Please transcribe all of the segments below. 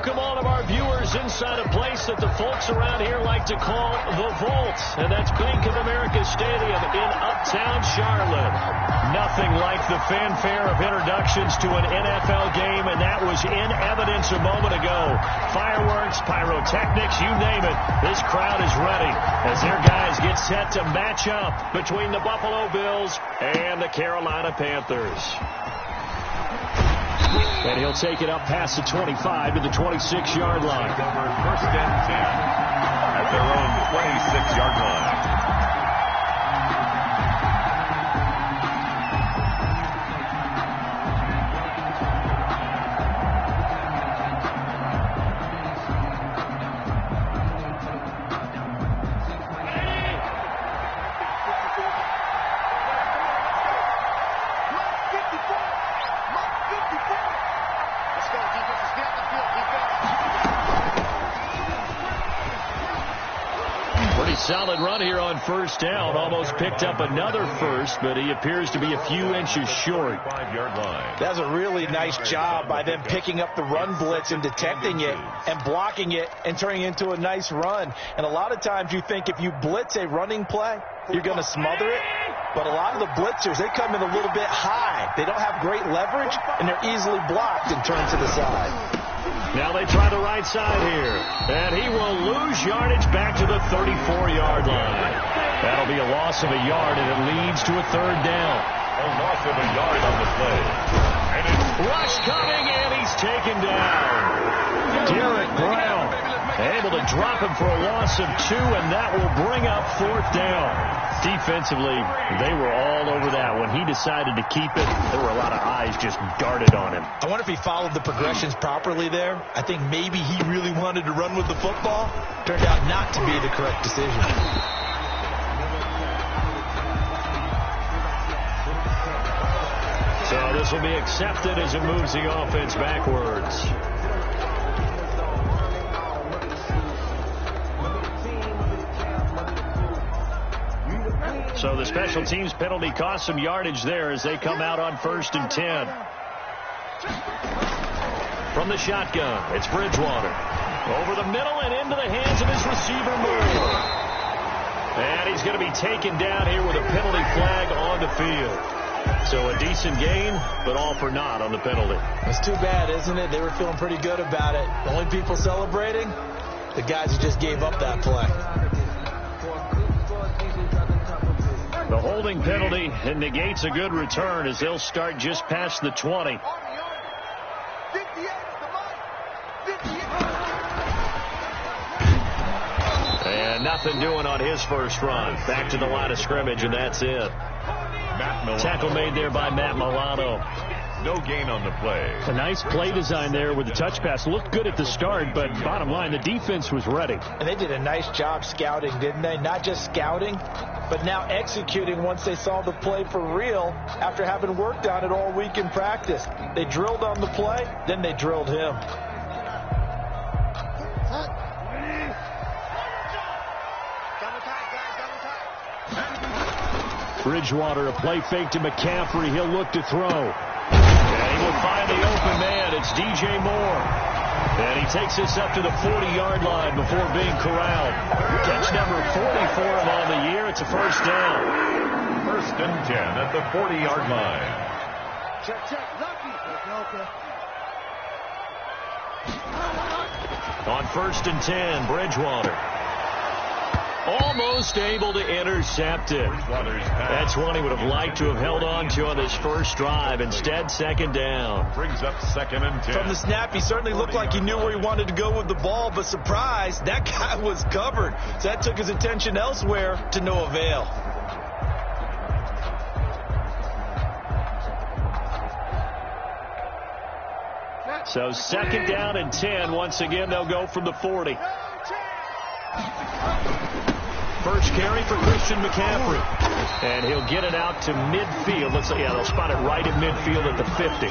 welcome all of our viewers inside a place that the folks around here like to call the Vault, and that's Bank of America Stadium in Uptown Charlotte. Nothing like the fanfare of introductions to an NFL game, and that was in evidence a moment ago. Fireworks, pyrotechnics, you name it. This crowd is ready as their guys get set to match up between the Buffalo Bills and the Carolina Panthers. And he'll take it up past the 25 to the 26-yard line. First and 10 at their own 26-yard line. Solid run here on first down. Almost picked up another first, but he appears to be a few inches short. 5-yard line. That's a really nice job by them picking up the run blitz and detecting it and blocking it and turning it into a nice run. And a lot of times you think if you blitz a running play, you're going to smother it. But a lot of the blitzers, they come in a little bit high. They don't have great leverage, and they're easily blocked and turned to the side. Now they try the right side here, and he will lose yardage back to the 34-yard line. That'll be a loss of a yard, and it leads to a third down. A loss of a yard on the play. And it's rush coming, and he's taken down. Derek Brown able to drop him for a loss of 2, and that will bring up fourth down. Defensively, they were all over that. When he decided to keep it, there were a lot of eyes just darted on him. I wonder if he followed the progressions properly there. I think maybe he really wanted to run with the football. Turned out not to be the correct decision. So this will be accepted as it moves the offense backwards. So the special teams penalty cost some yardage there as they come out on first and 10. From the shotgun, it's Bridgewater. Over the middle and into the hands of his receiver, Moore. And he's going to be taken down here with a penalty flag on the field. So a decent gain, but all for naught on the penalty. It's too bad, isn't it? They were feeling pretty good about it. The only people celebrating, the guys who just gave up that play. The holding penalty negates a good return as they'll start just past the 20. And nothing doing on his first run. Back to the line of scrimmage, and that's it. Tackle made there by Matt Milano. No gain on the play. A nice play design there with the touch pass. Looked good at the start, but bottom line, the defense was ready. And they did a nice job scouting, didn't they? Not just scouting, but now executing once they saw the play for real after having worked on it all week in practice. They drilled on the play, then they drilled him. Bridgewater, a play fake to McCaffrey. He'll look to throw. And he will find the open man. It's DJ Moore. And he takes this up to the 40-yard line before being corralled. Catch number 40 for him on the year. It's a first down. First and 10 at the 40-yard line. On first and 10, Bridgewater. Almost able to intercept it. That's one he would have liked to have held on to on this first drive. Instead, second down. Brings up second and 10. From the snap, he certainly looked like he knew where he wanted to go with the ball, but surprise, that guy was covered. So that took his attention elsewhere to no avail. So second down and 10. Once again, they'll go from the 40. First carry for Christian McCaffrey. And he'll get it out to midfield. Let's say, yeah, they'll spot it right at midfield at the 50.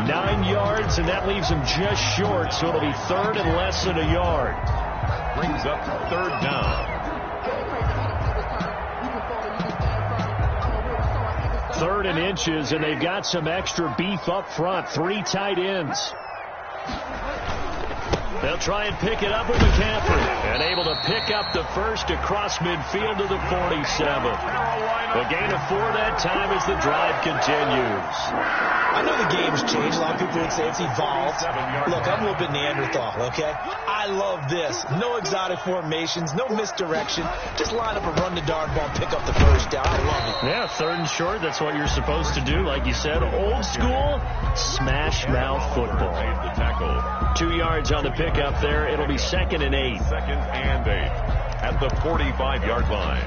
9 yards, and that leaves him just short, so it'll be third and less than a yard. Brings up third down. Third and inches, and they've got some extra beef up front. 3 tight ends. They'll try and pick it up with McCaffrey. And able to pick up the first across midfield to the 47. A gain of 4 that time as the drive continues. I know the game's changed. A lot of people would say it's evolved. Look, I'm a little bit Neanderthal, okay? I love this. No exotic formations, no misdirection. Just line up and run the darn ball, pick up the first down. I love it. Yeah, 3rd and short. That's what you're supposed to do. Like you said, old school smash mouth football. 2 yards on the pickup there. It'll be 2nd and 8. 2nd and 8 at the 45-yard line.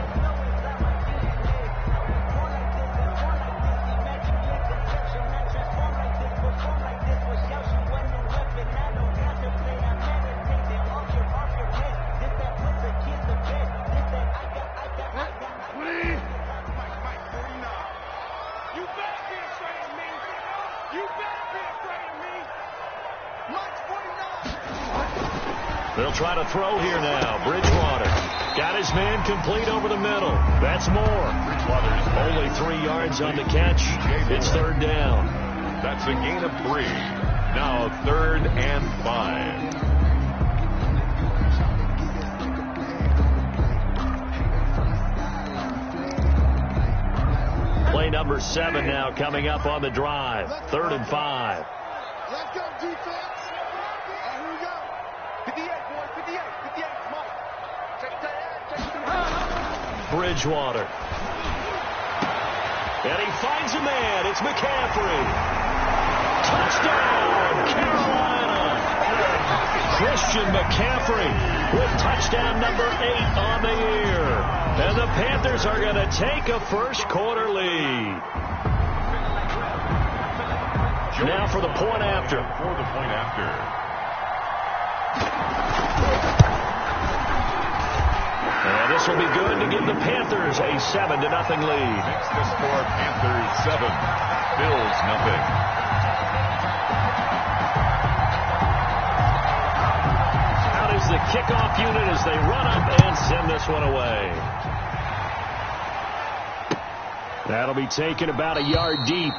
They'll try to throw here now. Bridgewater got his man complete over the middle. That's more. Bridgewater's only 3 yards on the catch. It's 3rd down. That's a gain of 3. Now 3rd and 5. Play number 7 now coming up on the drive. 3rd and 5. Let's go, defense. Here we go. 58, boys. 58. 58. Come on. Take Bridgewater. And he finds a man. It's McCaffrey. Touchdown, Carolina. Christian McCaffrey with touchdown number 8 on the year. And the Panthers are going to take a first-quarter lead. Now for the point after. And this will be good to give the Panthers a 7-0 lead. Makes the score Panthers 7, Bills nothing. Out is the kickoff unit as they run up and send this one away. That'll be taken about a yard deep.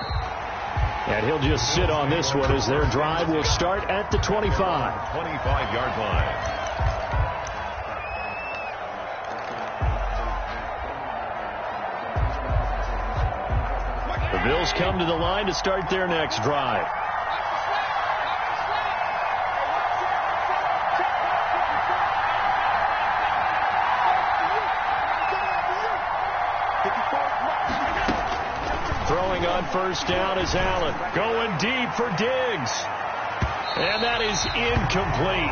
And he'll just sit on this one as their drive will start at the 25. 25-yard line. The Bills come to the line to start their next drive. Throwing on first down is Allen. Going deep for Diggs. And that is incomplete.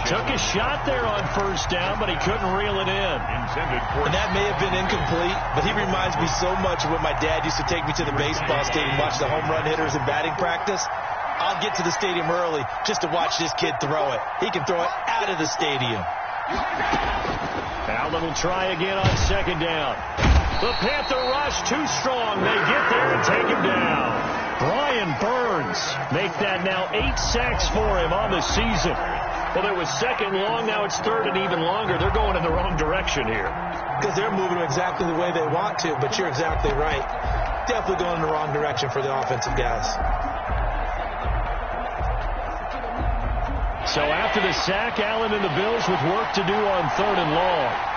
Took a shot there on first down, but he couldn't reel it in. And that may have been incomplete, but he reminds me so much of when my dad used to take me to the baseball stadium, watch the home run hitters in batting practice. I'll get to the stadium early just to watch this kid throw it. He can throw it out of the stadium. Allen will try again on second down. The Panther rush too strong. They get there and take him down. Brian Burns make that now 8 sacks for him on the season. Well, it was second long. Now it's third and even longer. They're going in the wrong direction here. Because they're moving exactly the way they want to, but you're exactly right. Definitely going in the wrong direction for the offensive guys. So after the sack, Allen and the Bills with work to do on 3rd and long.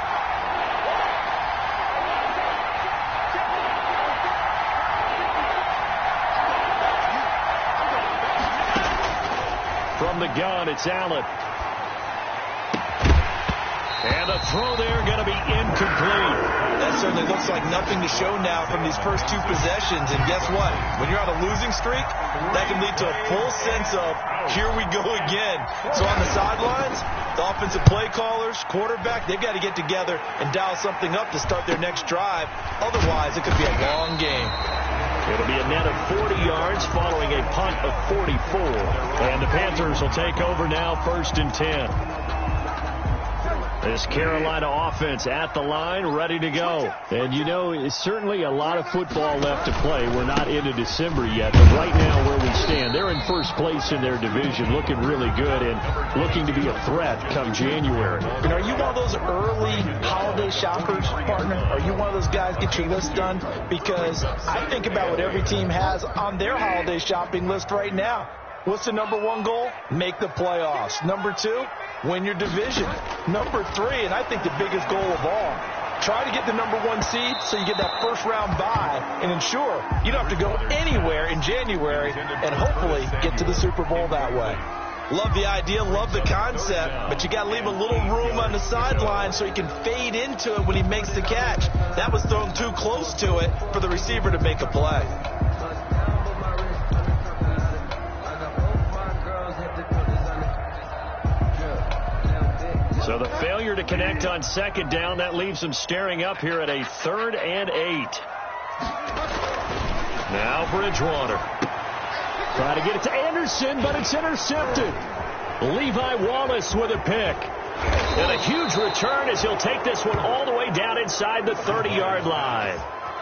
From the gun, it's Allen. And the throw there going to be incomplete. That certainly looks like nothing to show now from these first 2 possessions. And guess what? When you're on a losing streak, that can lead to a full sense of, here we go again. So on the sidelines, the offensive play callers, quarterback, they've got to get together and dial something up to start their next drive. Otherwise, it could be a long game. It'll be a net of 40 yards following a punt of 44. And the Panthers will take over now 1st and 10. This Carolina offense at the line, ready to go. And, you know, it's certainly a lot of football left to play. We're not into December yet, but right now where we stand, they're in first place in their division, looking really good and looking to be a threat come January. And are you one of those early holiday shoppers, partner? Are you one of those guys get your list done? Because I think about what every team has on their holiday shopping list right now. What's the number one goal? Make the playoffs. Number 2, win your division. Number 3, and I think the biggest goal of all, try to get the number 1 seed so you get that first round bye and ensure you don't have to go anywhere in January and hopefully get to the Super Bowl that way. Love the idea, love the concept, but you got to leave a little room on the sideline so he can fade into it when he makes the catch. That was thrown too close to it for the receiver to make a play. So the failure to connect on second down, that leaves them staring up here at a 3rd and 8. Now Bridgewater. Try to get it to Anderson, but it's intercepted. Levi Wallace with a pick. And a huge return as he'll take this one all the way down inside the 30-yard line.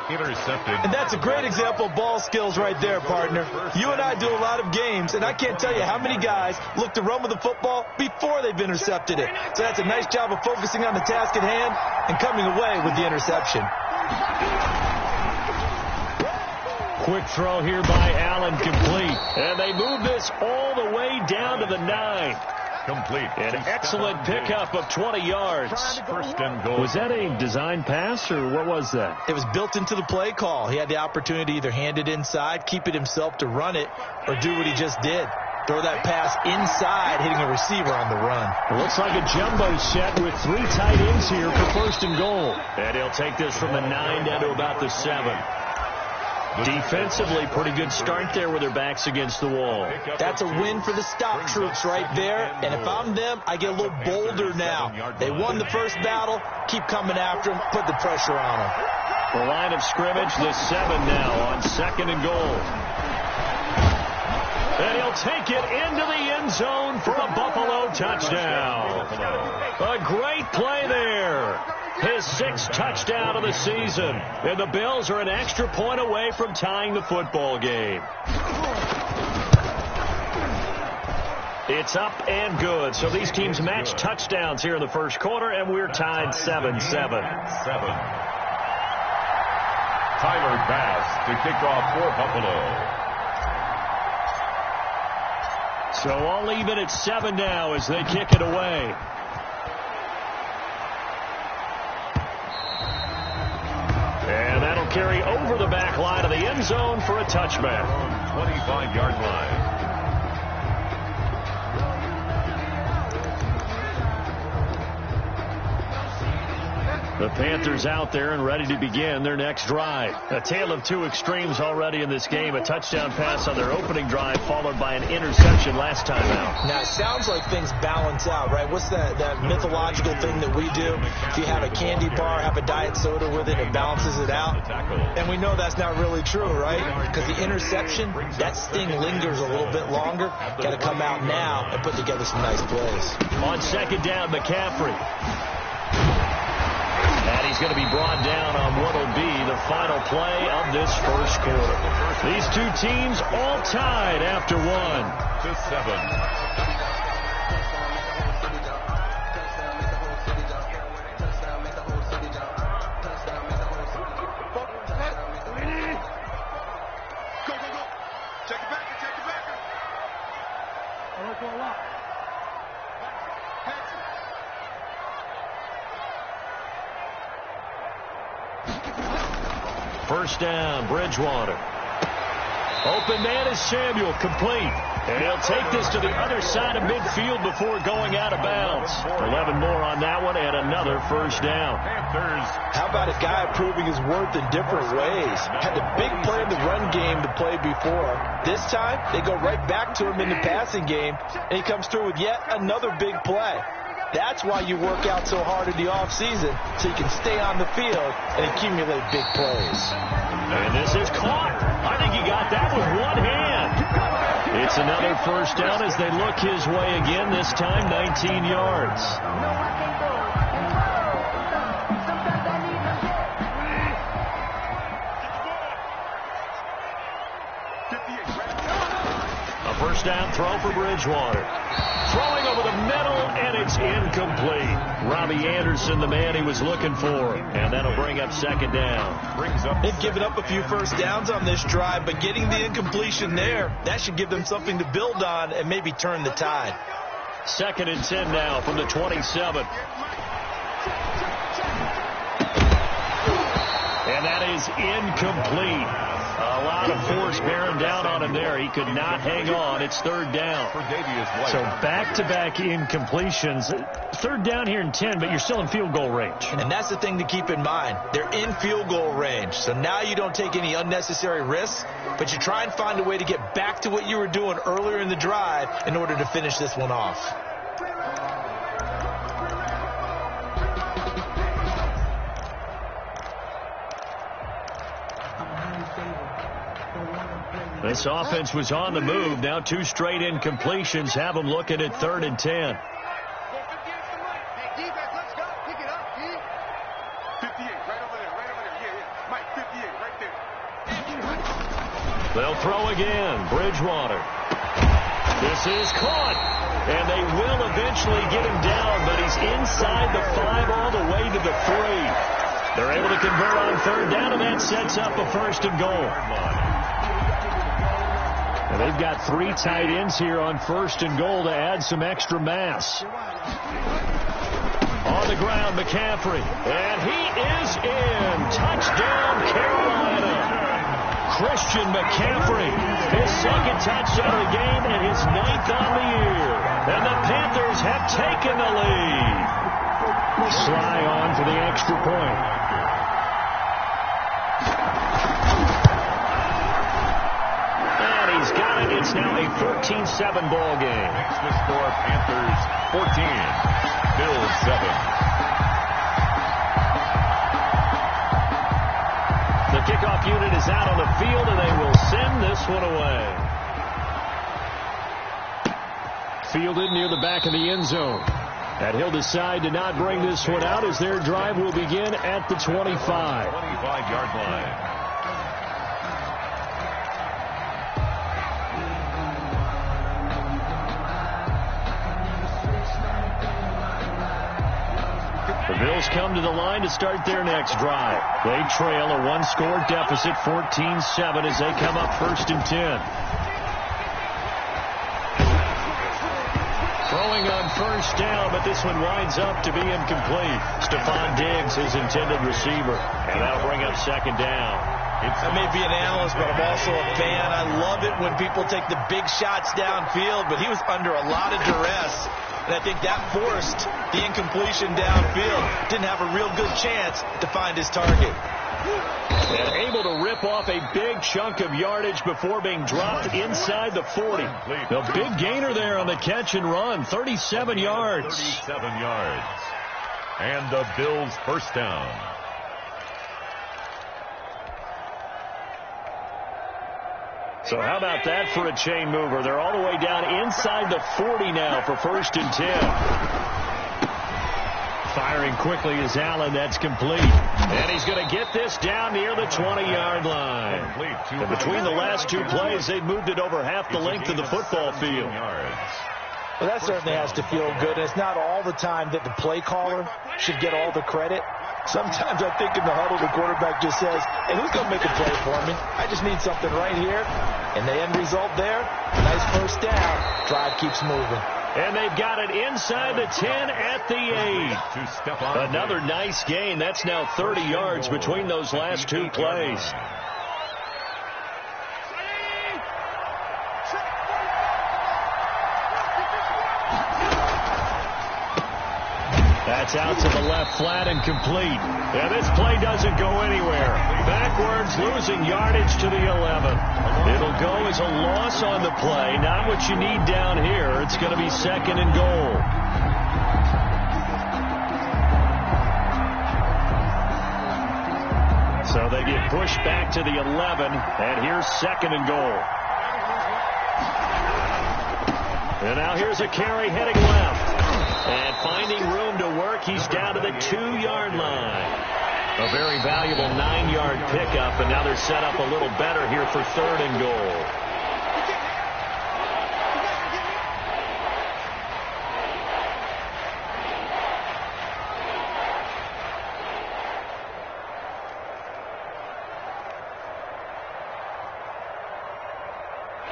Intercepted. And that's a great example of ball skills right there, partner. You and I do a lot of games, and I can't tell you how many guys look to run with the football before they've intercepted it. So that's a nice job of focusing on the task at hand and coming away with the interception. Quick throw here by Allen, complete. And they move this all the way down to the 9. Complete. An excellent pickup of 20 yards. First and goal. Was that a design pass, or what was that? It was built into the play call. He had the opportunity to either hand it inside, keep it himself to run it, or do what he just did. Throw that pass inside, hitting a receiver on the run. It looks like a jumbo set with 3 tight ends here for first and goal. And he'll take this from the 9 down to about the 7. Defensively, pretty good start there with their backs against the wall. That's a win for the stop troops right there. And if I'm them, I get a little bolder now. They won the first battle. Keep coming after them. Put the pressure on them. The line of scrimmage, the 7 now on second and goal. And he'll take it into the end zone for a Buffalo touchdown. A great play there. His 6th touchdown of the season. And the Bills are an extra point away from tying the football game. It's up and good. So these teams match touchdowns here in the first quarter, and we're tied 7-7. Tyler Bass to kick off for Buffalo. So I'll leave it at 7 now as they kick it away. And that'll carry over the back line of the end zone for a touchback. 25-yard line. The Panthers out there and ready to begin their next drive. A tale of 2 extremes already in this game. A touchdown pass on their opening drive followed by an interception last time out. Now, it sounds like things balance out, right? What's that mythological thing that we do? If you have a candy bar, have a diet soda with it, it balances it out. And we know that's not really true, right? Because the interception, that sting lingers a little bit longer. Got to come out now and put together some nice plays. On second down, McCaffrey. And he's going to be brought down on what will be the final play of this first quarter. These 2 teams all tied after 1. 7. First down, Bridgewater. Open man is Samuel, complete. And he'll take this to the other side of midfield before going out of bounds. 11 more on that one and another first down. How about a guy proving his worth in different ways? Had the big play in the run game to play before. This time, they go right back to him in the passing game, and he comes through with yet another big play. That's why you work out so hard in the offseason, so you can stay on the field and accumulate big plays. And this is caught. I think he got that with one hand. It's another first down as they look his way again, this time 19 yards. A first down throw for Bridgewater. Throwing over the middle, and it's incomplete. Robbie Anderson, the man he was looking for. And that'll bring up second down. They've given up a few first downs on this drive, but getting the incompletion there, that should give them something to build on and maybe turn the tide. 2nd and 10 now from the 27. And that is incomplete. A lot of force bearing down on him there. He could not hang on. It's 3rd down. So back-to-back incompletions. 3rd down here in 10, but you're still in field goal range. And that's the thing to keep in mind. They're in field goal range. So now you don't take any unnecessary risks, but you try and find a way to get back to what you were doing earlier in the drive in order to finish this one off. This offense was on the move. Now 2 straight incompletions have them looking at 3rd and 10. They'll throw again. Bridgewater. This is caught. And they will eventually get him down, but he's inside the 5 all the way to the 3. They're able to convert on 3rd down, and that sets up a 1st and goal. And they've got 3 tight ends here on 1st and goal to add some extra mass. On the ground, McCaffrey. And he is in. Touchdown, Carolina. Christian McCaffrey. His 2nd touchdown of the game and his 9th on the year. And the Panthers have taken the lead. Sly on for the extra point. It's now a 14-7 ball game. Makes the score Panthers 14, Bills 7. The kickoff unit is out on the field, and they will send this one away. Fielded near the back of the end zone. And he'll decide to not bring this one out as their drive will begin at the 25. 25-yard line. The Bills come to the line to start their next drive. They trail a 1-score deficit, 14-7, as they come up 1st and 10. Throwing on 1st down, but this one winds up to be incomplete. Stephon Diggs, his intended receiver, and that'll bring up 2nd down. I may be an analyst, but I'm also a fan. I love it when people take the big shots downfield, but he was under a lot of duress. And I think that forced the incompletion downfield. Didn't have a real good chance to find his target. And able to rip off a big chunk of yardage before being dropped inside the 40. The big gainer there on the catch and run, 37 yards. 37 yards. And the Bills' first down. So how about that for a chain mover? They're all the way down inside the 40 now for 1st and 10. Firing quickly is Allen. That's complete. And he's going to get this down near the 20-yard line. And between the last 2 plays, they've moved it over half the length of the football field. Well, that certainly has to feel good. And it's not all the time that the play caller should get all the credit. Sometimes I think in the huddle, the quarterback just says, hey, who's going to make a play for me? I just need something right here. And the end result there, nice 1st down. Drive keeps moving. And they've got it inside the 10 at the 8. Another nice gain. That's now 30 yards between those last 2 plays. That's out to the left flat and complete. And this play doesn't go anywhere. Backwards, losing yardage to the 11. It'll go as a loss on the play. Not what you need down here. It's going to be 2nd and goal. So they get pushed back to the 11. And here's 2nd and goal. And now here's a carry heading left. And finding room to work, he's down to the 2-yard line. A very valuable 9-yard pickup, and now they're set up a little better here for 3rd and goal.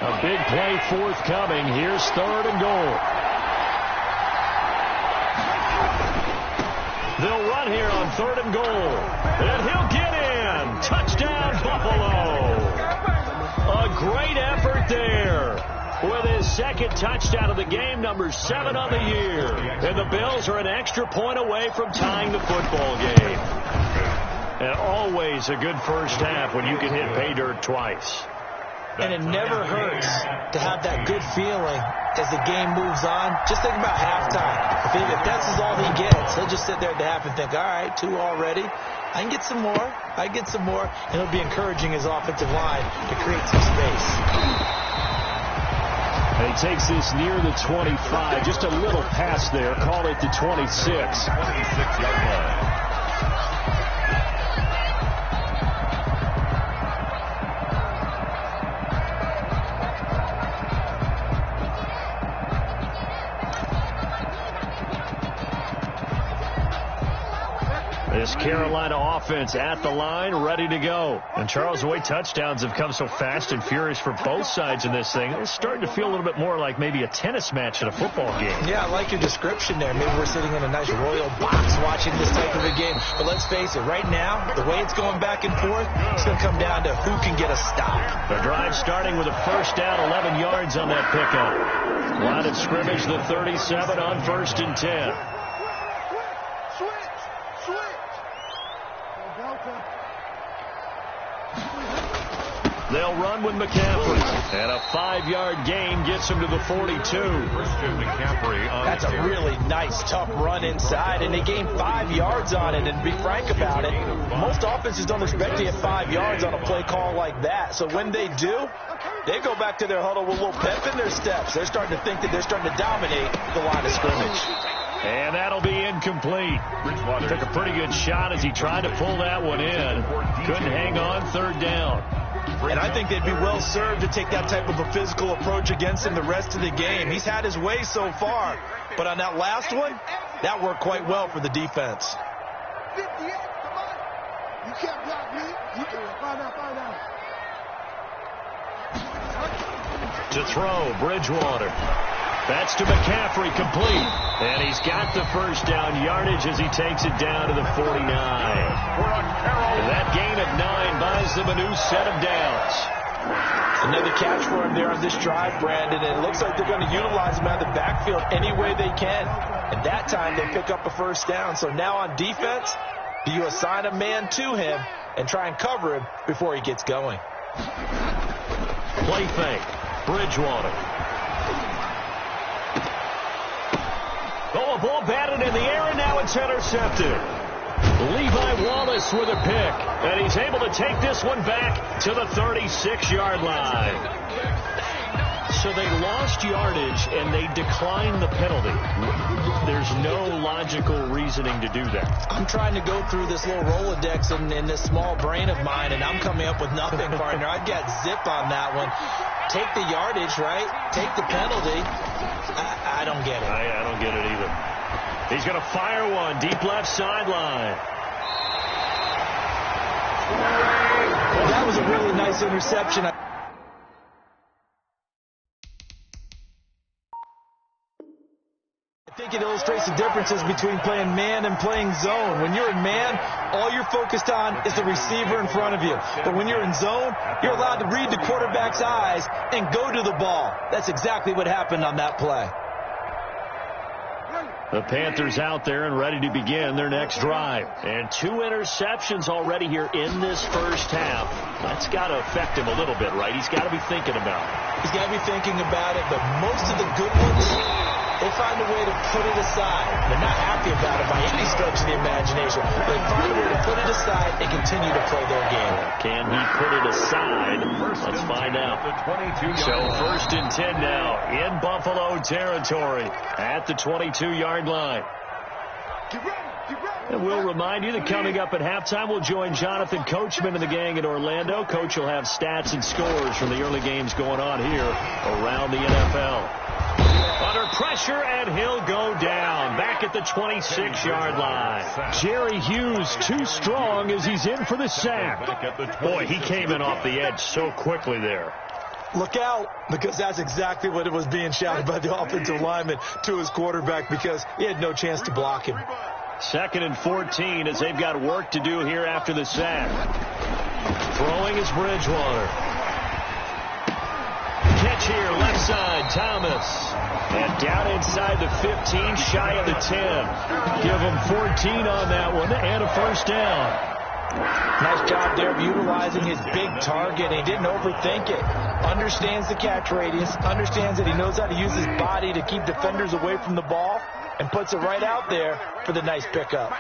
A big play forthcoming. Here's 3rd and goal. They'll run here on 3rd and goal. And he'll get in. Touchdown, Buffalo. A great effort there. With his 2nd touchdown of the game, number 7 on the year. And the Bills are an extra point away from tying the football game. And always a good first half when you can hit pay dirt twice. And it never hurts to have that good feeling as the game moves on. Just think about halftime. If that's all he gets, he'll just sit there at the half and think, all right, 2 already. I can get some more. I get some more. And it'll be encouraging his offensive line to create some space. And he takes this near the 25. Just a little pass there. Call it the 26. 26-yard line. This Carolina offense at the line, ready to go. And Charles, the way touchdowns have come so fast and furious for both sides in this thing, it's starting to feel a little bit more like maybe a tennis match in a football game. Yeah, I like your description there. Maybe we're sitting in a nice royal box watching this type of a game. But let's face it, right now, the way it's going back and forth, it's going to come down to who can get a stop. The drive starting with a first down, 11 yards on that pickup. Line of scrimmage, the 37 on 1st and 10. They'll run with McCaffrey. And a 5-yard gain gets him to the 42. Christian McCaffrey on That's a really nice, tough run inside, and they gained 5 yards on it. And to be frank about it, most offenses don't expect to get 5 yards on a play call like that. So when they do, they go back to their huddle with a little pep in their steps. They're starting to think that they're starting to dominate the line of scrimmage. And that'll be incomplete. Took a pretty good shot as he tried to pull that one in. Couldn't hang on, 3rd down. And I think they'd be well served to take that type of a physical approach against him the rest of the game. He's had his way so far, but on that last one, that worked quite well for the defense. 58, come on. You can't block me. You can find out. To throw, Bridgewater. That's to McCaffrey, complete. And he's got the first down yardage as he takes it down to the 49. And that gain of 9 buys them a new set of downs. Another catch for him there on this drive, Brandon. And it looks like they're going to utilize him out of the backfield any way they can. And that time they pick up a first down. So now on defense, do you assign a man to him and try and cover him before he gets going? Play fake. Bridgewater. Oh, a ball batted in the air, and now it's intercepted. Levi Wallace with a pick, and he's able to take this one back to the 36-yard line. So they lost yardage, and they declined the penalty. There's no logical reasoning to do that. I'm trying to go through this little Rolodex in this small brain of mine, and I'm coming up with nothing, partner. I've got zip on that one. Take the yardage, right? Take the penalty. I don't get it. I don't get it either. He's going to fire one deep left sideline. Well, that was a really nice interception. I think it illustrates the differences between playing man and playing zone. When you're in man, all you're focused on is the receiver in front of you. But when you're in zone, you're allowed to read the quarterback's eyes and go to the ball. That's exactly what happened on that play. The Panthers out there and ready to begin their next drive. And 2 interceptions already here in this first half. That's got to affect him a little bit, right? He's got to be thinking about it. He's got to be thinking about it, but most of the good ones, they find a way to put it aside. They're not happy about it by any stretch of the imagination. They find a way to put it aside and continue to play their game. Can he put it aside? Let's find out. So 1st and 10 now in Buffalo territory at the 22-yard line. And we'll remind you that coming up at halftime, we'll join Jonathan Coachman and the gang in Orlando. Coach will have stats and scores from the early games going on here around the NFL. Under pressure, and he'll go down back at the 26-yard line. Jerry Hughes too strong as he's in for the sack. Boy, he came in off the edge so quickly there. Look out, because that's exactly what it was being shouted by the offensive lineman to his quarterback, because he had no chance to block him. 2nd and 14 as they've got work to do here after the sack. Throwing is Bridgewater. Catch here, left side, Thomas. And down inside the 15, shy of the 10. Give him 14 on that one and a first down. Nice job there of utilizing his big target. He didn't overthink it. Understands the catch radius. Understands that he knows how to use his body to keep defenders away from the ball. And puts it right out there for the nice pickup.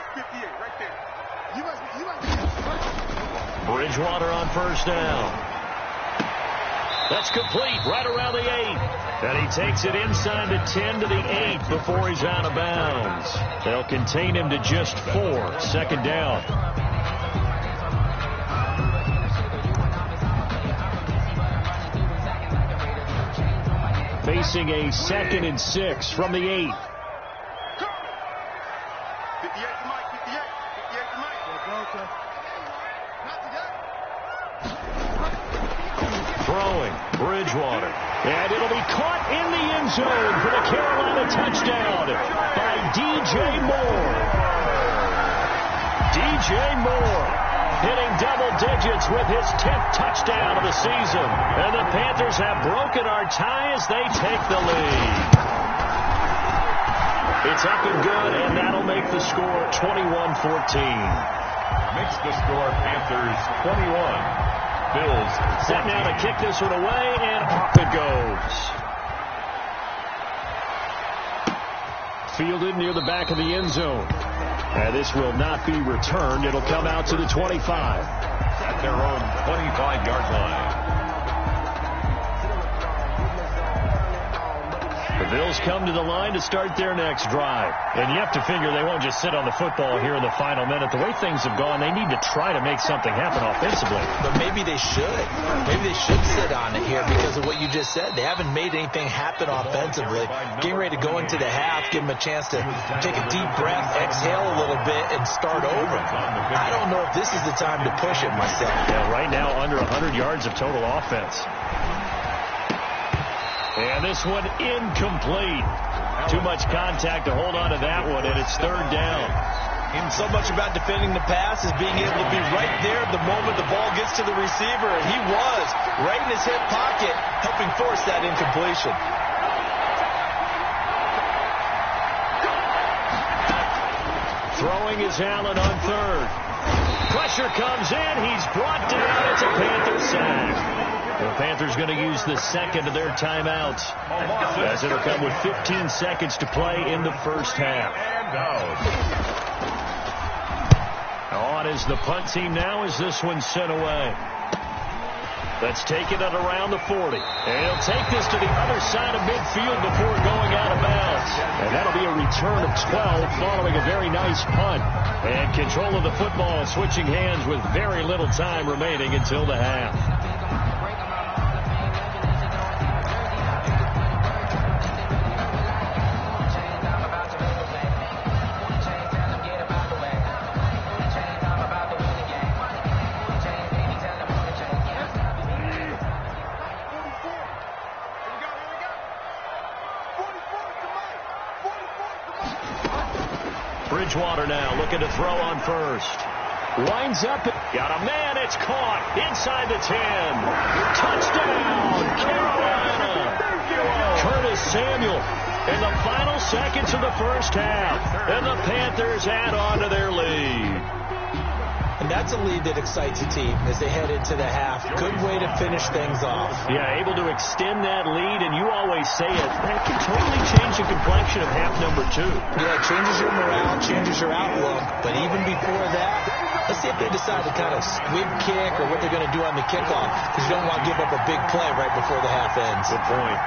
Bridgewater on first down. That's complete right around the 8. And he takes it inside the 10 to the 8 before he's out of bounds. They'll contain him to just 4. 2nd down. Facing a 2nd and 6 from the 8. Throwing, Bridgewater. And it'll be caught in the end zone for the Carolina touchdown by DJ Moore. DJ Moore hitting double digits with his 10th touchdown of the season. And the Panthers have broken our tie as they take the lead. It's up and good, and that'll make the score 21-14. Makes the score Panthers 21. Bills set now to kick this one away, and off it goes. Fielded near the back of the end zone. And this will not be returned. It'll come out to the 25. At their own 25-yard line. The Bills come to the line to start their next drive. And you have to figure they won't just sit on the football here in the final minute. The way things have gone, they need to try to make something happen offensively. But maybe they should. Maybe they should sit on it here because of what you just said. They haven't made anything happen offensively. Getting ready to go into the half, give them a chance to take a deep breath, exhale a little bit, and start over. I don't know if this is the time to push it myself. Yeah, right now under 100 yards of total offense. And this one incomplete. Too much contact to hold on to that one, and it's 3rd down. And so much about defending the pass is being able to be right there the moment the ball gets to the receiver, and he was right in his hip pocket, helping force that incompletion. Throwing is Allen on 3rd. Pressure comes in. He's brought down. It's a Panther sack. The Panthers going to use the 2nd of their timeouts, as it'll come with 15 seconds to play in the first half. On is the punt team now as this one's sent away. Let's take it at around the 40. And he'll take this to the other side of midfield before going out of bounds. And that'll be a return of 12 following a very nice punt. And control of the football switching hands with very little time remaining until the half. Bridgewater now looking to throw on first. Winds up. Got a man. It's caught inside the 10. Touchdown, Carolina. Curtis Samuel in the final seconds of the first half. And the Panthers add on to their lead. And that's a lead that excites a team as they head into the half. Good way to finish things off. Yeah, able to extend that lead, and you always say it. That can totally change the complexion of half number 2. Yeah, it changes your morale, changes your outlook. But even before that, let's see if they decide to kind of squib kick or what they're going to do on the kickoff, because you don't want to give up a big play right before the half ends. Good point.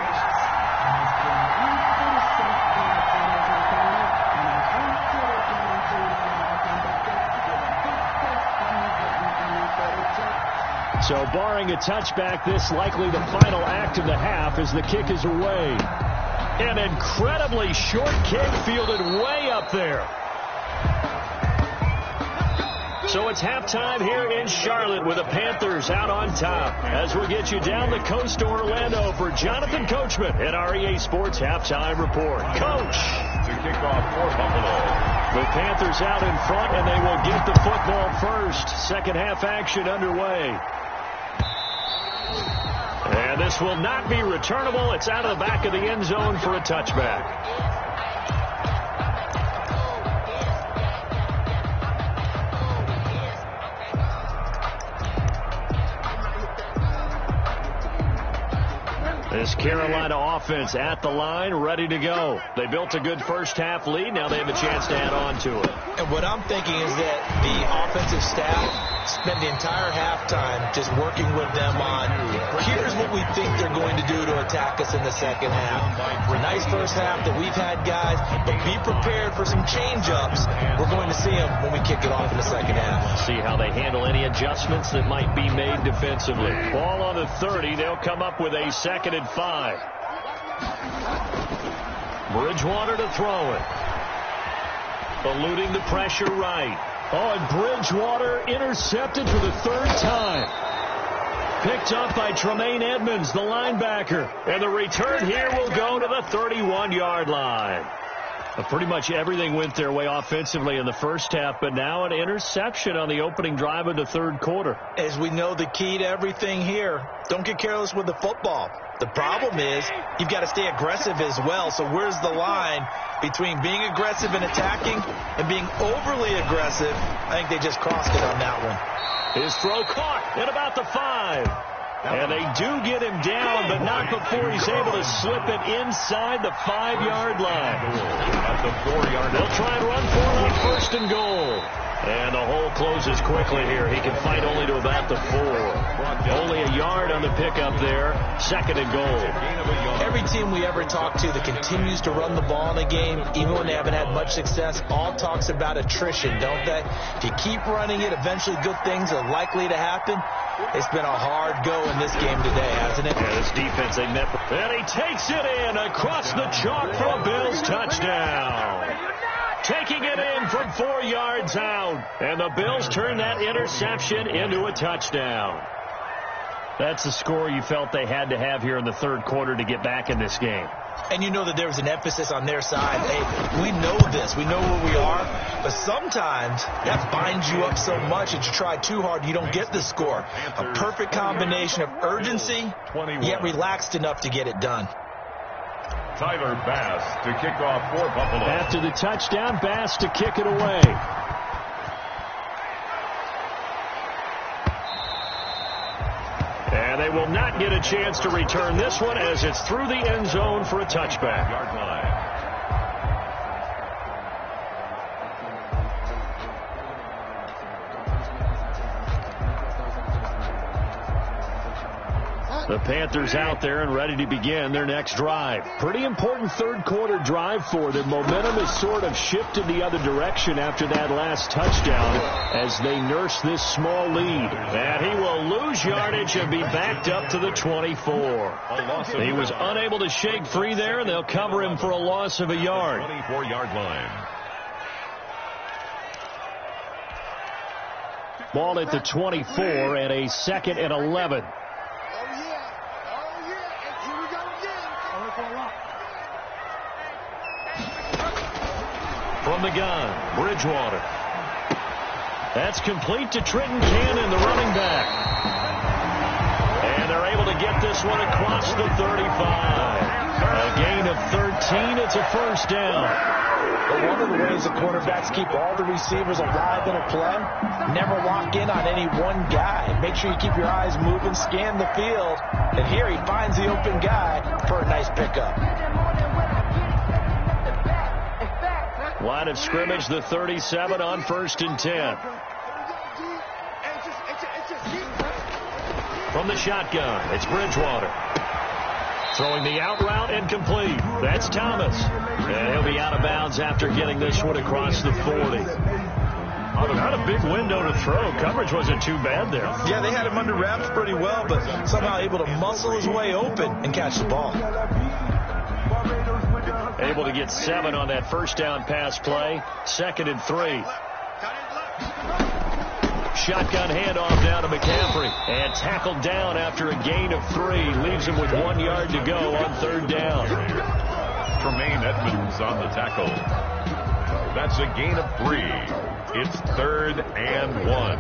So barring a touchback, this likely the final act of the half as the kick is away. An incredibly short kick fielded way up there. So it's halftime here in Charlotte with the Panthers out on top. As we get you down the coast to Orlando for Jonathan Coachman at our EA Sports Halftime Report. Coach. To kick off for Buffalo. The Panthers out in front, and they will get the football first. Second half action underway. And this will not be returnable. It's out of the back of the end zone for a touchback. This Carolina offense at the line, ready to go. They built a good first-half lead. Now they have a chance to add on to it. And what I'm thinking is that the offensive staff spend the entire halftime just working with them on, here's what we think they're going to do to attack us in the second half. Nice first half that we've had, guys, but be prepared for some change-ups. We're going to see them when we kick it off in the second half. See how they handle any adjustments that might be made defensively. Ball on the 30. They'll come up with a 2nd and 5. Bridgewater to throw it. Eluding the pressure right. Oh, and Bridgewater intercepted for the 3rd time. Picked up by Tremaine Edmonds, the linebacker. And the return here will go to the 31-yard line. Pretty much everything went their way offensively in the first half, but now an interception on the opening drive of the 3rd quarter. As we know, the key to everything here, don't get careless with the football. The problem is you've got to stay aggressive as well. So where's the line between being aggressive and attacking and being overly aggressive? I think they just crossed it on that one. His throw caught at about the 5. And they do get him down, but not before he's able to slip it inside the 5-yard line. At the 4-yard line. They'll try and run for it on 1st and goal. And the hole closes quickly here. He can fight only to about the 4. Only a yard on the pickup there. 2nd and goal. Every team we ever talk to that continues to run the ball in a game, even when they haven't had much success, all talks about attrition, don't they? If you keep running it, eventually good things are likely to happen. It's been a hard go in this game today, hasn't it? Yeah, this defense, they met. And he takes it in across the chalk for a Bills touchdown. Taking it in from 4 yards out. And the Bills turn that interception into a touchdown. That's the score you felt they had to have here in the 3rd quarter to get back in this game. And you know that there was an emphasis on their side. Hey, we know this. We know where we are. But sometimes that binds you up so much that you try too hard, you don't get the score. A perfect combination of urgency, yet relaxed enough to get it done. Tyler Bass to kick off for Buffalo. After the touchdown, Bass to kick it away. And they will not get a chance to return this one as it's through the end zone for a touchback. Yard line. The Panthers out there and ready to begin their next drive. Pretty important 3rd quarter drive for them. Momentum has sort of shifted the other direction after that last touchdown as they nurse this small lead. And he will lose yardage and be backed up to the 24. He was unable to shake free there, and they'll cover him for a loss of a yard. 24-yard line. Ball at the 24 and a 2nd and 11. From the gun, Bridgewater. That's complete to Trenton Cannon, the running back. And they're able to get this one across the 35. A gain of 13. It's a 1st down. But one of the ways the quarterbacks keep all the receivers alive in a play, never lock in on any one guy. Make sure you keep your eyes moving, scan the field. And here he finds the open guy for a nice pickup. Line of scrimmage, the 37 on 1st and 10. From the shotgun, it's Bridgewater. Throwing the out route and complete. That's Thomas. And he'll be out of bounds after getting this one across the 40. Not a big window to throw. Coverage wasn't too bad there. Yeah, they had him under wraps pretty well, but somehow able to muscle his way open and catch the ball. Able to get 7 on that 1st down pass play. 2nd and 3. Shotgun handoff down to McCaffrey. And tackled down after a gain of 3. Leaves him with 1 yard to go on 3rd down. Tremaine Edmonds on the tackle. That's a gain of 3. It's 3rd and 1.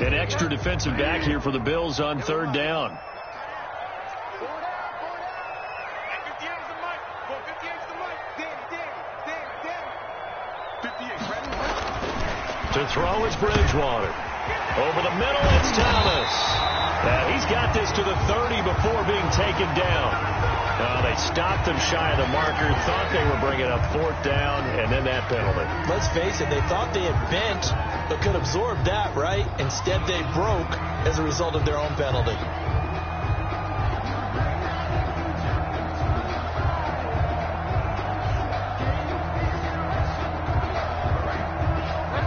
An extra defensive back here for the Bills on 3rd down. To throw is Bridgewater. Over the middle, it's Thomas. And he's got this to the 30 before being taken down. They stopped him shy of the marker, thought they were bringing up 4th down, and then that penalty. Let's face it, they thought they had bent, but could absorb that, right? Instead, they broke as a result of their own penalty.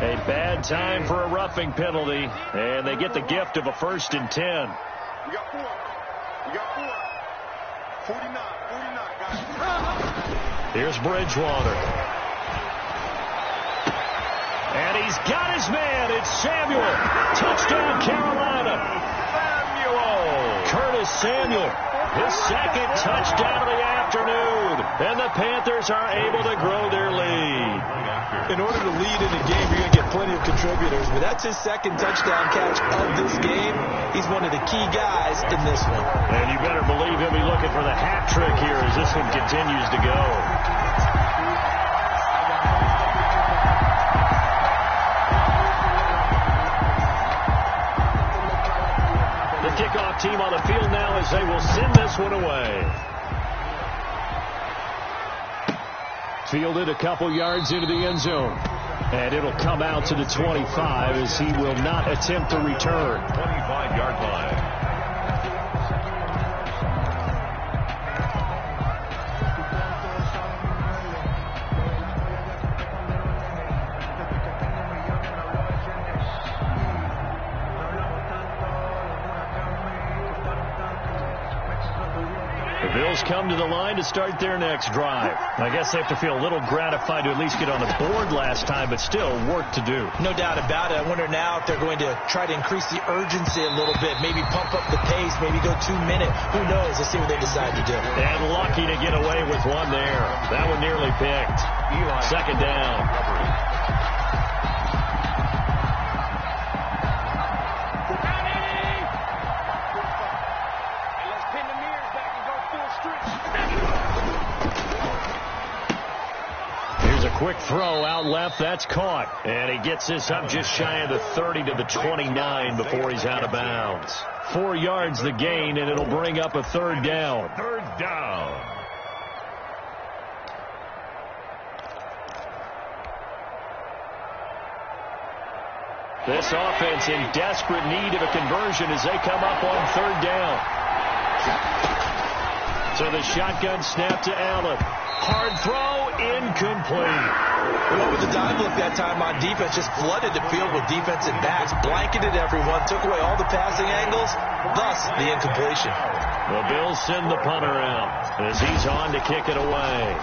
A bad time for a roughing penalty, and they get the gift of a 1st and 10. We got 4. We got 4. 49, guys. Here's Bridgewater. And he's got his man. It's Samuel. Touchdown, Carolina. Curtis Samuel. His 2nd touchdown of the afternoon. And the Panthers are able to grow their lead. In order to lead in a game, you're going to get plenty of contributors, but that's his 2nd touchdown catch of this game. He's one of the key guys in this one. And you better believe he'll be looking for the hat trick here as this one continues to go. The kickoff team on the field now as they will send this one away. Fielded a couple yards into the end zone. And it'll come out to the 25 as he will not attempt to return. 25-yard line. The Bills come to the line to start their next drive. I guess they have to feel a little gratified to at least get on the board last time, but still work to do. No doubt about it. I wonder now if they're going to try to increase the urgency a little bit, maybe pump up the pace, maybe go 2-minute. Who knows? Let's see what they decide to do. And lucky to get away with one there. That one nearly picked. 2nd down. Quick throw out left. That's caught. And he gets this up just shy of the 30 to the 29 before he's out of bounds. 4 yards the gain, and it'll bring up a 3rd down. 3rd down. This offense in desperate need of a conversion as they come up on 3rd down. So the shotgun snap to Allen. Hard throw, incomplete. Well, with the dive look that time on defense, just flooded the field with defensive backs, blanketed everyone, took away all the passing angles, thus the incompletion. The Bills send the punter out as he's on to kick it away.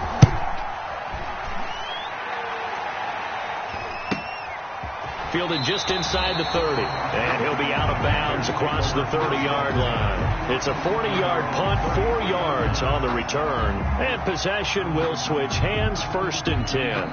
Fielded just inside the 30, and he'll be out of bounds across the 30-yard line. It's a 40-yard punt, 4 yards on the return, and possession will switch hands, 1st and 10.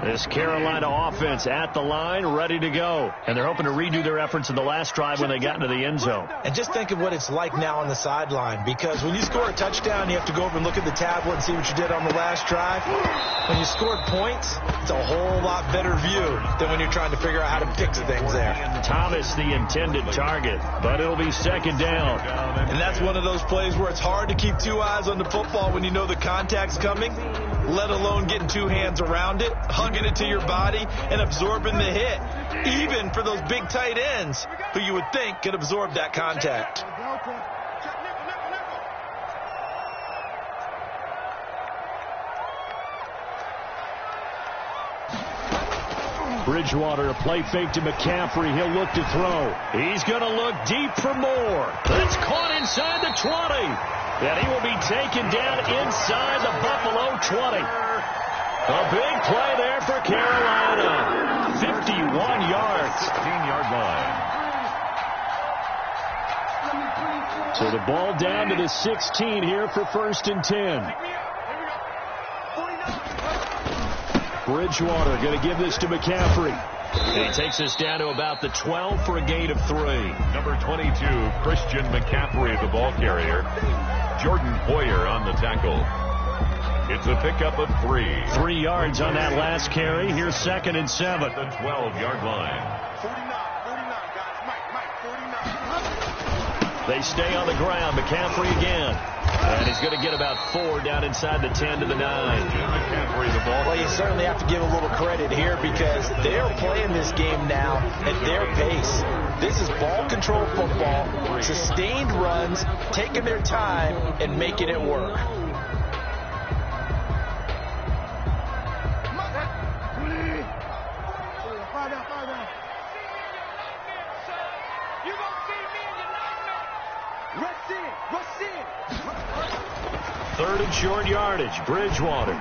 This Carolina offense at the line, ready to go. And they're hoping to redo their efforts in the last drive when they got into the end zone. And just think of what it's like now on the sideline, because when you score a touchdown, you have to go over and look at the tablet and see what you did on the last drive. When you scored points, it's a whole lot better view than when you're trying to figure out how to fix things there. Thomas the intended target, but it'll be 2nd down. And that's one of those plays where it's hard to keep 2 eyes on the football when you know the contact's coming, let alone getting 2 hands around it, hugging it to your body, and absorbing the hit, even for those big tight ends who you would think could absorb that contact. Bridgewater, a play fake to McCaffrey. He'll look to throw. He's going to look deep for more. That's caught inside the 20. And he will be taken down inside the Buffalo 20. A big play there for Carolina. 51 yards. 15-yard line. So the ball down to the 16 here for 1st and 10. Bridgewater going to give this to McCaffrey. And he takes us down to about the 12 for a gain of 3. Number 22, Christian McCaffrey, the ball carrier. Jordan Poyer on the tackle. It's a pickup of 3. 3 yards on that last carry. Here's 2nd and 7. The 12-yard line. 49, guys. Mike, 49. They stay on the ground. McCaffrey again. And he's going to get about 4 down inside the 10 to the 9. McCaffrey, the ball. Well, you certainly have to give a little credit here because they're playing this game now at their pace. This is ball control football, sustained runs, taking their time and making it work. Third and short yardage. Bridgewater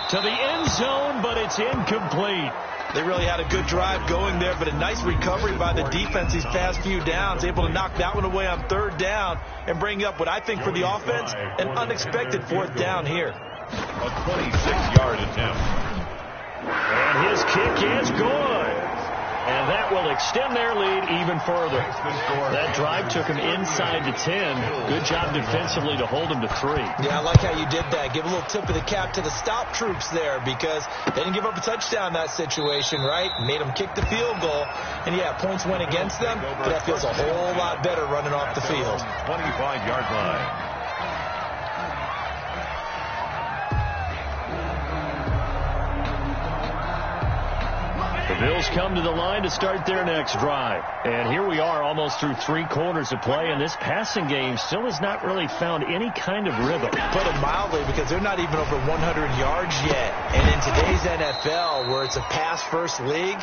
to the end zone, but it's incomplete. They really had a good drive going there, but a nice recovery by the defense these past few downs, able to knock that one away on 3rd down and bring up what I think for the offense, an unexpected 4th down here. A 26-yard attempt. And his kick is good. And that will extend their lead even further. That drive took him inside the 10. Good job defensively to hold him to 3. Yeah, I like how you did that. Give a little tip of the cap to the stop troops there because they didn't give up a touchdown in that situation, right? Made them kick the field goal. And, yeah, points went against them, but that feels a whole lot better running off the field. 25-yard line. The Bills come to the line to start their next drive. And here we are almost through 3 quarters of play, and this passing game still has not really found any kind of rhythm. Put it mildly, because they're not even over 100 yards yet. And in today's NFL, where it's a pass-first league,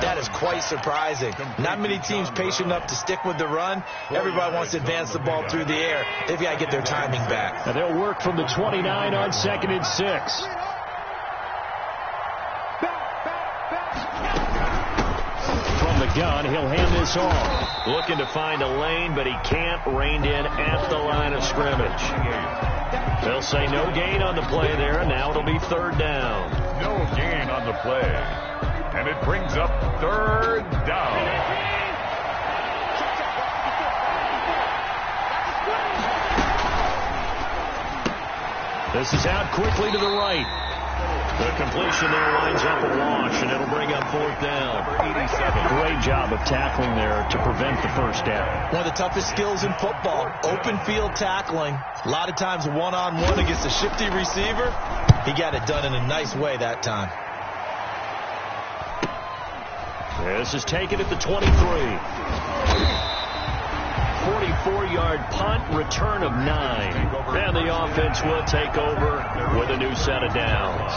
that is quite surprising. Not many teams patient enough to stick with the run. Everybody wants to advance the ball through the air. They've got to get their timing back. Now they'll work from the 29 on 2nd and 6. Gun, he'll hand this off. Looking to find a lane, but he can't. Reined in at the line of scrimmage. They'll say no gain on the play there, and now it'll be 3rd down. No gain on the play. And it brings up 3rd down. This is out quickly to the right. The completion there winds up a wash, and it'll bring up 4th down. Number 87. Great job of tackling there to prevent the 1st down. One of the toughest skills in football, open field tackling. A lot of times one-on-one against a shifty receiver. He got it done in a nice way that time. This is taken at the 23. 44-yard punt, return of 9. And the offense will take over with a new set of downs.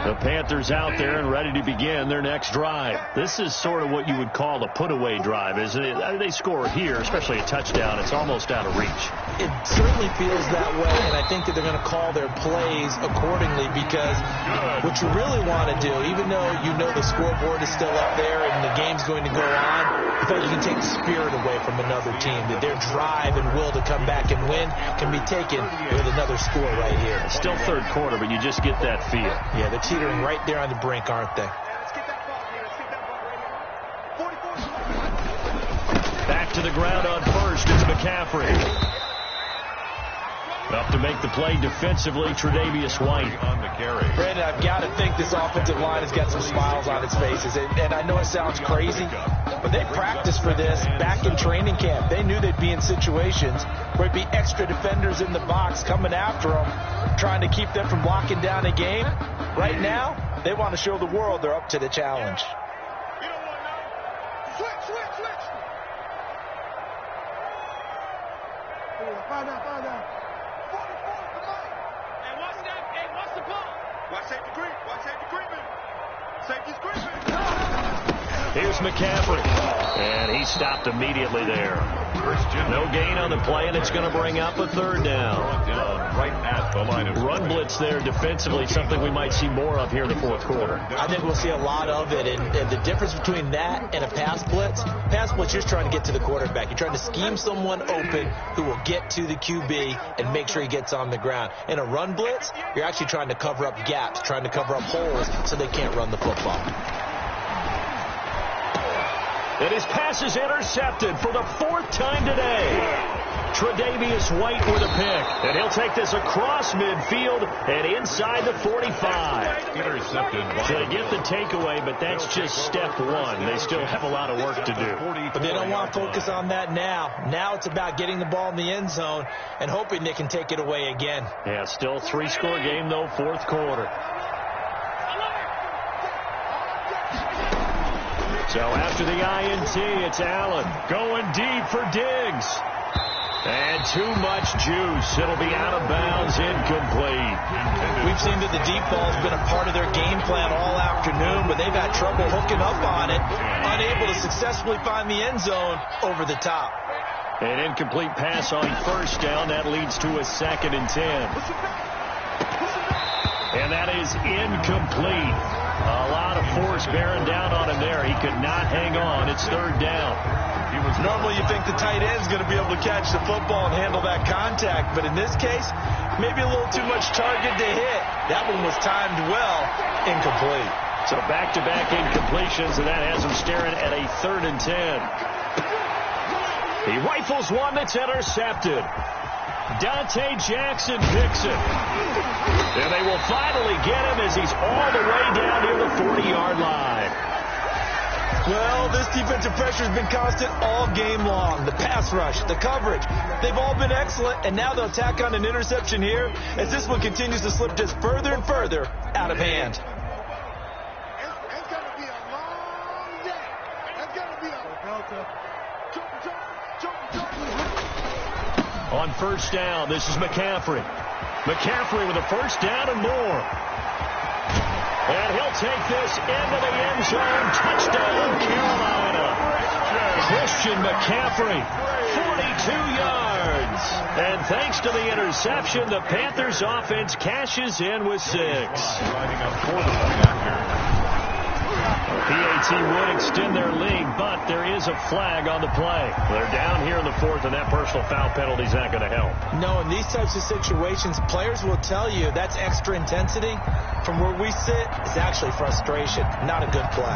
The Panthers out there and ready to begin their next drive. This is sort of what you would call a put-away drive, isn't it? They score here, especially a touchdown. It's almost out of reach. It certainly feels that way, and I think that they're going to call their plays accordingly because what you really want to do, even though you know the scoreboard is still up there and the game's going to go on, I feel like you can take the spirit away from another team, that their drive and will to come back and win can be taken with another score right here. It's still 3rd quarter, but you just get that feel. Yeah, they're teetering right there on the brink, aren't they? Back to the ground on 1st. It's McCaffrey. Up to make the play defensively, Tre'Davious White. On the carry. Brandon, I've got to think this offensive line has got some smiles on its faces. And I know it sounds crazy, but they practiced for this back in training camp. They knew they'd be in situations where it'd be extra defenders in the box coming after them, trying to keep them from locking down a game. Right now, they want to show the world they're up to the challenge. You don't want to know? Switch. Find out. 44, come on. Hey, what's the ball? Watch safety creep. Safety's creeping. Here's McCaffrey. And he stopped immediately there. No gain on the play, and it's going to bring up a third down. Right at the line of Run blitz there defensively, something we might see more of here in the fourth quarter. I think we'll see a lot of it, and the difference between that and a pass blitz, you're trying to get to the quarterback. You're trying to scheme someone open who will get to the QB and make sure he gets on the ground. In a run blitz, you're actually trying to cover up gaps, trying to cover up holes so they can't run the football. And his pass is intercepted for the fourth time today. Tre'Davious White with a pick. And he'll take this across midfield and inside the 45. intercepted. So they get the takeaway, but that's just step one. They still have a lot of work to do. But they don't want to focus on that now. Now it's about getting the ball in the end zone and hoping they can take it away again. Yeah, still three-score game, though, fourth quarter. So after the INT, it's Allen going deep for Diggs. And too much juice. It'll be out of bounds, incomplete. We've seen that the deep ball's been a part of their game plan all afternoon, but they've had trouble hooking up on it, unable to successfully find the end zone over the top. An incomplete pass on first down. That leads to a 2nd and 10. And that is incomplete. A lot of force bearing down on him there. He could not hang on. It's 3rd down. Normally you think the tight end's going to be able to catch the football and handle that contact, but in this case, maybe a little too much target to hit. That one was timed well, incomplete. So back-to-back incompletions, and that has him staring at a 3rd and 10. He rifles one that's intercepted. Dante Jackson picks it. And they will finally get him as he's all the way down near the 40-yard line. Well, this defensive pressure has been constant all game long. The pass rush, the coverage, they've all been excellent, and now they'll tack on an interception here as this one continues to slip just further and further out of hand. It's going to be a long day. It's going to be a On first down, this is McCaffrey. McCaffrey with a first down and more. And he'll take this into the end zone. Touchdown, Carolina. Christian McCaffrey, 42 yards. And thanks to the interception, the Panthers offense cashes in with 6. Lining up for the point after. PAT would extend their lead, but there is a flag on the play. They're down here in the 4th, and that personal foul penalty is not going to help. No, in these types of situations, players will tell you that's extra intensity. From where we sit, it's actually frustration, not a good play.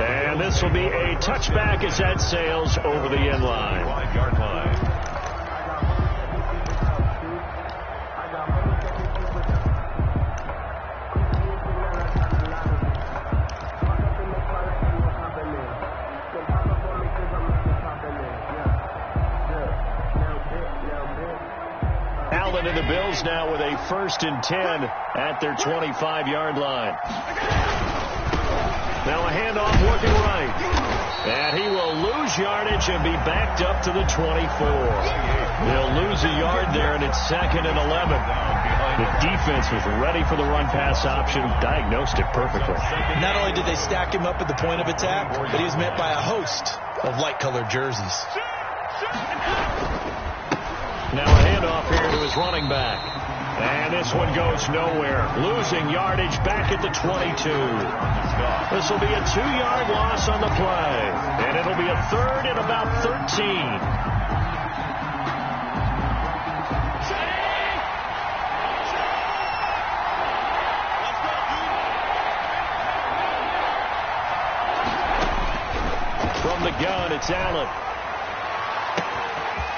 And this will be a touchback as that sails over the end line. 5-yard line. Allen and the Bills now with a 1st and 10 at their 25-yard line. Now a handoff working right. And he will lose yardage and be backed up to the 24. They'll lose a yard there, and it's 2nd and 11. The defense was ready for the run-pass option, diagnosed it perfectly. Not only did they stack him up at the point of attack, but he was met by a host of light-colored jerseys. Now a handoff here to his running back. And this one goes nowhere. Losing yardage back at the 22. This will be a 2-yard loss on the play. And it'll be a 3rd and about 13. From the shotgun. It's Allen.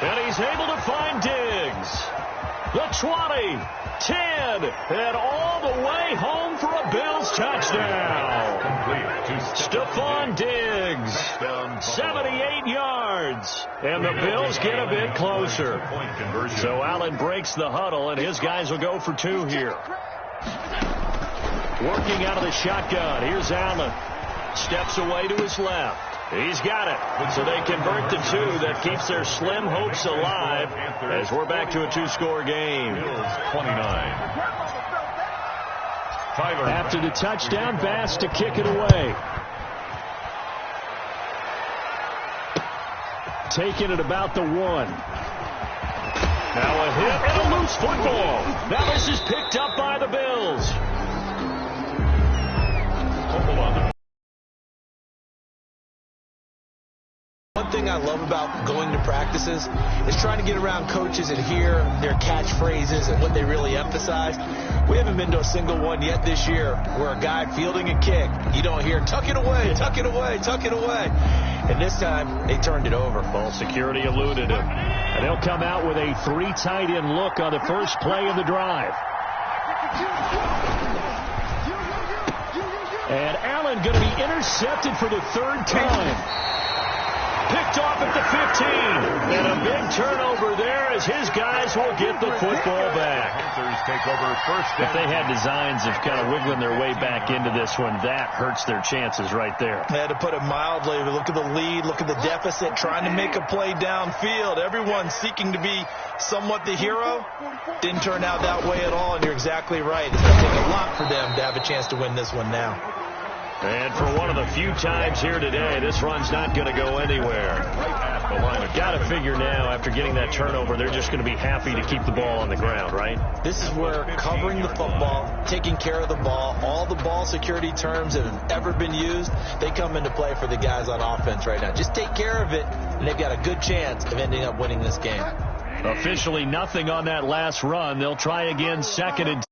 And he's able to find Diggs. The 20, 10, and all the way home for a Bills touchdown. Stephon Diggs, 78 yards. And the Bills get a bit closer. So Allen breaks the huddle, and his guys will go for 2 here. Working out of the shotgun. Here's Allen. Steps away to his left. He's got it. So they convert to 2. That keeps their slim hopes alive as we're back to a 2-score game. 29. After the touchdown, Bass to kick it away. Taking it about the 1. Now a hit and a loose football. Now this is picked up by the Bills. One thing I love about going to practices is trying to get around coaches and hear their catchphrases and what they really emphasize. We haven't been to a single one yet this year where a guy fielding a kick, you don't hear, tuck it away, tuck it away, tuck it away. And this time, they turned it over. Ball security eluded him. And they'll come out with a 3 tight end look on the first play of the drive. And Allen going to be intercepted for the 3rd time. Picked off at the 15. And a big turnover there as his guys will get the football back. Panthers take over first down. If they had designs of kind of wiggling their way back into this one, that hurts their chances right there. They had to put it mildly. Look at the lead. Look at the deficit. Trying to make a play downfield. Everyone seeking to be somewhat the hero. Didn't turn out that way at all, and you're exactly right. It's going to take a lot for them to have a chance to win this one now. And for one of the few times here today, this run's not going to go anywhere. Got to figure now, after getting that turnover, they're just going to be happy to keep the ball on the ground, right? This is where covering the football, taking care of the ball, all the ball security terms that have ever been used, they come into play for the guys on offense right now. Just take care of it, and they've got a good chance of ending up winning this game. Officially nothing on that last run. They'll try again 2nd and 10.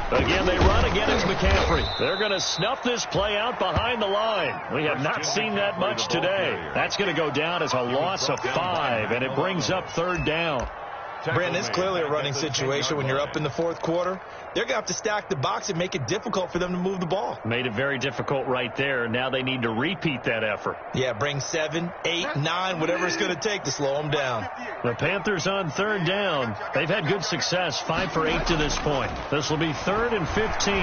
Again, they run. Again, it's McCaffrey. They're going to snuff this play out behind the line. We have not seen that much today. That's going to go down as a loss of 5, and it brings up 3rd down. Brandon, it's clearly a running situation when you're up in the 4th quarter. They're going to have to stack the box and make it difficult for them to move the ball. Made it very difficult right there. Now they need to repeat that effort. Yeah, bring 7, 8, 9, whatever it's going to take to slow them down. The Panthers on 3rd down. They've had good success, 5 for 8 to this point. This will be 3rd and 15.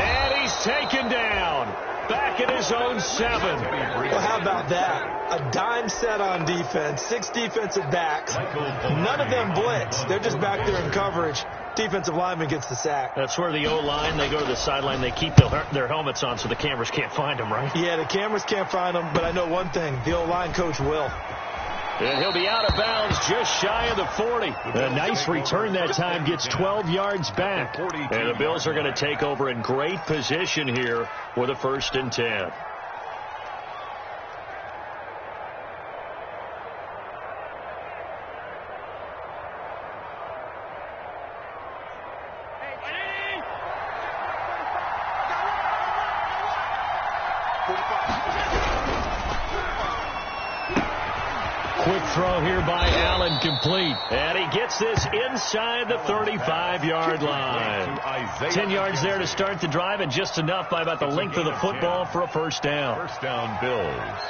And he's taken down. Back at his own 7. Well, how about that? A dime set on defense, 6 defensive backs. None of them blitz. They're just back there in coverage. Defensive lineman gets the sack. That's where the O-line, they go to the sideline, they keep their helmets on so the cameras can't find them, right? Yeah, the cameras can't find them, but I know one thing. The O-line coach will. And he'll be out of bounds just shy of the 40. A nice return that time, gets 12 yards back. And the Bills are going to take over in great position here with a 1st and 10. Quick throw here by Allen, complete. And he gets this inside the 35-yard line. 10 yards there to start the drive, and just enough by about the length of the football for a 1st down. 1st down, Bills.